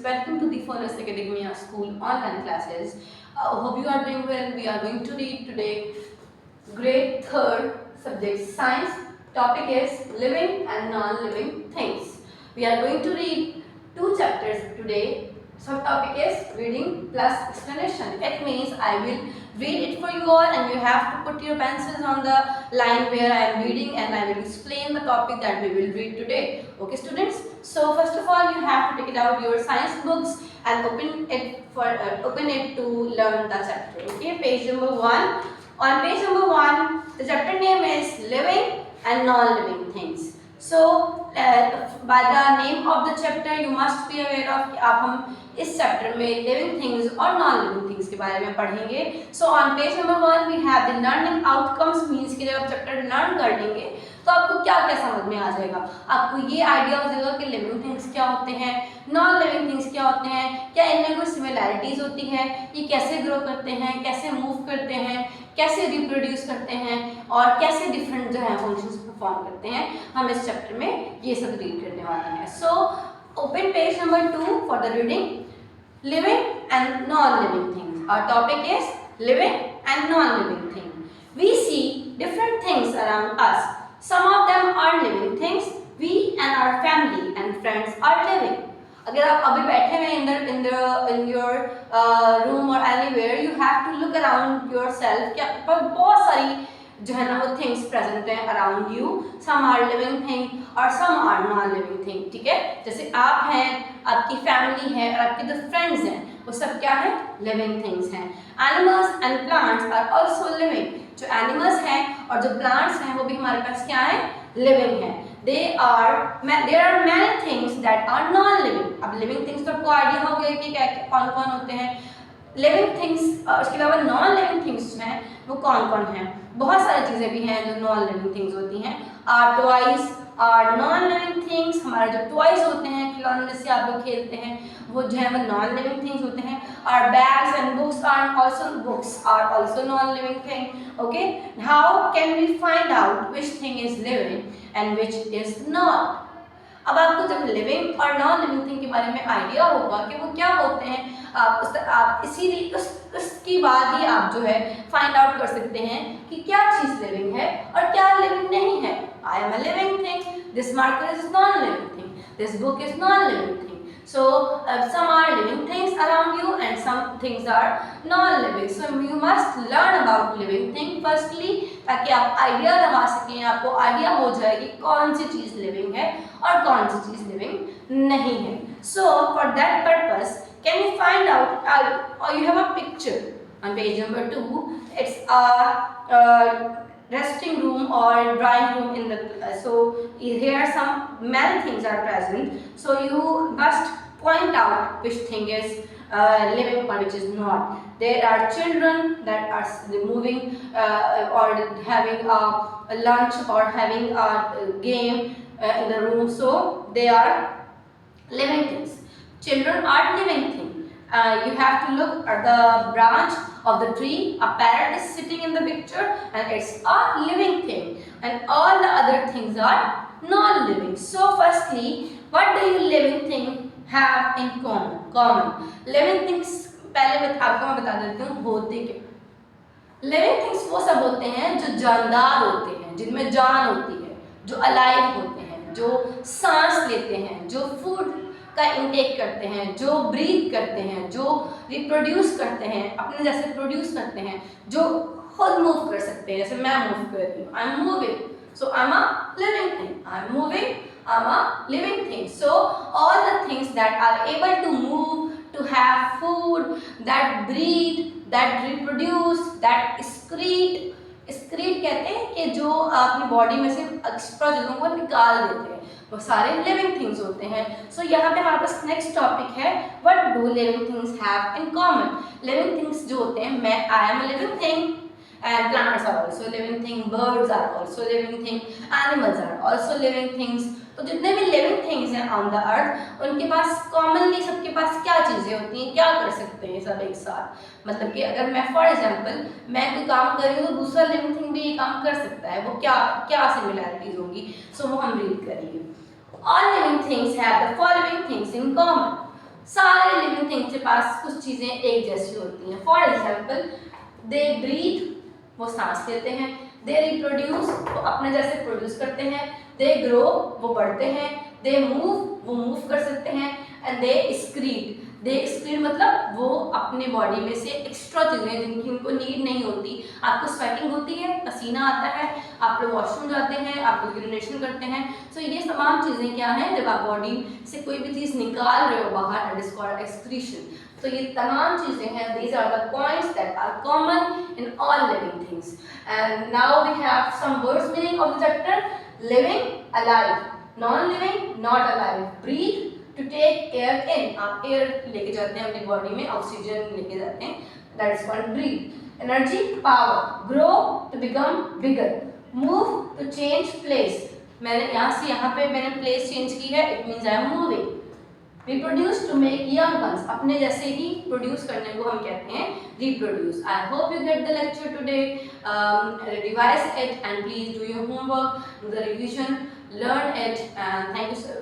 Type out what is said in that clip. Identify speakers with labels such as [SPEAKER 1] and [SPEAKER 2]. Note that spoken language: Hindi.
[SPEAKER 1] welcome to the Furnace Academia School online classes. Hope you are doing well. We are going to read today grade 3rd subject science. Topic is living and non-living things. We are going to read 2 chapters today. Subtopic is reading plus explanation. It means I will read it for you all and you have to put your pencils on the line where I am reading and I will explain the topic that we will read today. Okay students? So first of all you have to take it out your science books and open it to learn the chapter. Okay, page number 1. On page number 1 the chapter name is living and non-living things. So by the name of the chapter you must be aware of कि अब हम इस चैप्टर में लिविंग थिंग्स और नॉन लिविंग थिंग्स के बारे में पढ़ेंगे. So on page number 1 we have the learning outcomes. Means कि जब आप चैप्टर लर्न कर लेंगे तो आपको क्या क्या समझ में आ जाएगा. आपको ये आइडिया हो जाएगा कि लिविंग थिंग्स क्या होते हैं, नॉन लिविंग थिंग्स क्या होते हैं, क्या इनमें कोई सिमिलैरिटीज होती है, ये कैसे ग्रो करते हैं, कैसे मूव करते हैं, कैसे रिप्रोड्यूस करते हैं और कैसे डिफरेंट जो है फंक्शंस परफॉर्म करते हैं. हम इस चैप्टर में ये सब रीड करने वाले हैं. So open page number 2 for the reading living and non-living things. Our topic is living and non-living things. We see different things around us. Some of them are living things. We and our family and friends are living. अगर आप अभी बैठे हुए in your room or anywhere, you have to look around yourself कि आपके पास बहुत सारी जो है ना वो थिंग्स प्रेजेंट हैं around you. Some are living thing और some are non living thing. ठीक है, जैसे आप हैं, आपकी फैमिली है और आपके जो फ्रेंड्स हैं वो सब क्या है, लिविंग थिंग्स हैं. Animals and plants are also living. जो एनिमल्स हैं और जो प्लांट्स हैं वो भी हमारे पास क्या है, लिविंग है. there are many things that are non living. अब लिविंग थिंग्स तो आपको आइडिया हो गया कि क्या कौन कौन होते हैं. लिविंग थिंग्स उसके अलावा नॉन लिविंग थिंग्स जो हैं वो कौन कौन हैं. बहुत सारी चीज़ें भी हैं जो नॉन लिविंग थिंग्स होती हैं. Our toys are non living things. हमारे जो टॉयज होते हैं, खिलौने से आप लोग खेलते हैं, वो जो है वो नॉन लिविंग थिंग्स होते हैं. Our bags and books are also non living thing. Okay, how can we find out which thing is living and which is not. अब आपको जब लिविंग और नॉन लिविंग थिंग के बारे में आइडिया होगा कि वो क्या होते हैं, आप इसीलिए उसकी बाद ही आप जो है फाइंड आउट कर सकते हैं कि क्या चीज़ लिविंग है और क्या लिविंग नहीं है. आई am a living thing, this marker is non living thing, this book is non living thing. So some are living things around you and some things are non-living. So you must learn about living thing firstly ताकि आप आइडिया लगा सकें, आपको आइडिया हो जाए कि कौन सी चीज़ लिविंग है और कौन सी चीज़ लिविंग नहीं है. So for that purpose can you find out or you have a picture on page number 2. It's a resting room or drawing room in the so here some many things are present. So you must point out which thing is living or which is not. There are children that are moving or having a lunch or having a game in the room. So they are living things. Children are living things. You have to look at the branch of the tree. A parrot is sitting in the picture and it's a living thing, and all the other things are non-living. So firstly, what do you living thing have in common? Living things पहले आपको मैं बता देती हूँ होते क्या. लिविंग थिंग्स वो सब होते हैं जो जानदार होते हैं, जिनमें जान होती है, जो अलाइव होते हैं, जो सांस लेते हैं, जो फूड का इंटेक करते हैं, जो ब्रीथ करते हैं, जो रिप्रोड्यूस करते हैं, अपने जैसे प्रोड्यूस करते हैं, जो खुद मूव कर सकते हैं. जैसे मैं मूव कर रही हूँ, I am moving, so I am a living thing. I am moving, I am a living thing. So all the things that are able to move, to have food, that breathe, that reproduce, that excrete. excrete कहते हैं कि जो अपनी बॉडी में से एक्स्ट्रा चीज़ों को निकाल देते हैं, वो सारे लिविंग थिंग्स होते हैं. सो यहाँ पे हमारे पास नेक्स्ट टॉपिक है, what do living things have in common. Living things जो होते हैं, मैं आई am a living thing and plants are also living thing, birds are also living thing, animals are also living things. तो जितने भी लिविंग थिंग्स हैं ऑन द अर्थ उनके पास कॉमनली सबके पास क्या चीज़ें होती हैं, क्या कर सकते हैं सब एक साथ. मतलब कि अगर मैं फॉर एग्जांपल मैं कोई काम कर रही हूँ तो दूसरा लिविंग थिंग भी ये काम कर सकता है. वो क्या क्या सिमिलैरिटीज होंगी, सो वो हम रीड करेंगे. All living things have the following things in common. सारे लिविंग थिंग्स के पास कुछ चीज़ें एक जैसी होती हैं। फॉर एग्जाम्पल, दे ब्रीथ, वो सांस लेते हैं, दे रिप्रोड्यूस, वो अपने जैसे प्रोड्यूस करते हैं, दे ग्रो, वो बढ़ते हैं, दे मूव, वो मूव कर सकते हैं, एंड दे स्क्रीट, दे स्क्रीट मतलब वो अपने बॉडी में से एक्स्ट्रा चीज़ें जिनकी उनको नीड नहीं होती। आपको स्वेटिंग होती है, पसीना आता है, आप लोग वॉशरूम जाते हैं, आप लोग यूरिनेशन करते हैं, सो ये तमाम चीज़ें क्या हैं, जब आप बॉडी से कोई भी चीज़ निकाल रहे हो बाहर, दैट इज कॉल्ड एक्सक्रीशन। तो ये तमाम चीज़ें हैं, these are the points that are common in all living things. And now we have some words meaning of the chapter. Living, alive, non-living, not alive. Breathe, to take air in, आप air लेके जाते हैं अपनी बॉडी में, ऑक्सीजन लेके जाते हैं, that is called breathe. Energy, power. Grow, to become bigger. Move, to change place. मैंने यहाँ से यहाँ पे मैंने place change की है, it means I am moving. Reproduce, to make young ones. अपने जैसे ही प्रोड्यूस करने को हम कहते हैं reproduce. I hope you get the lecture today. Revise it and please do your homework, do the revision, learn it, and thank you sir.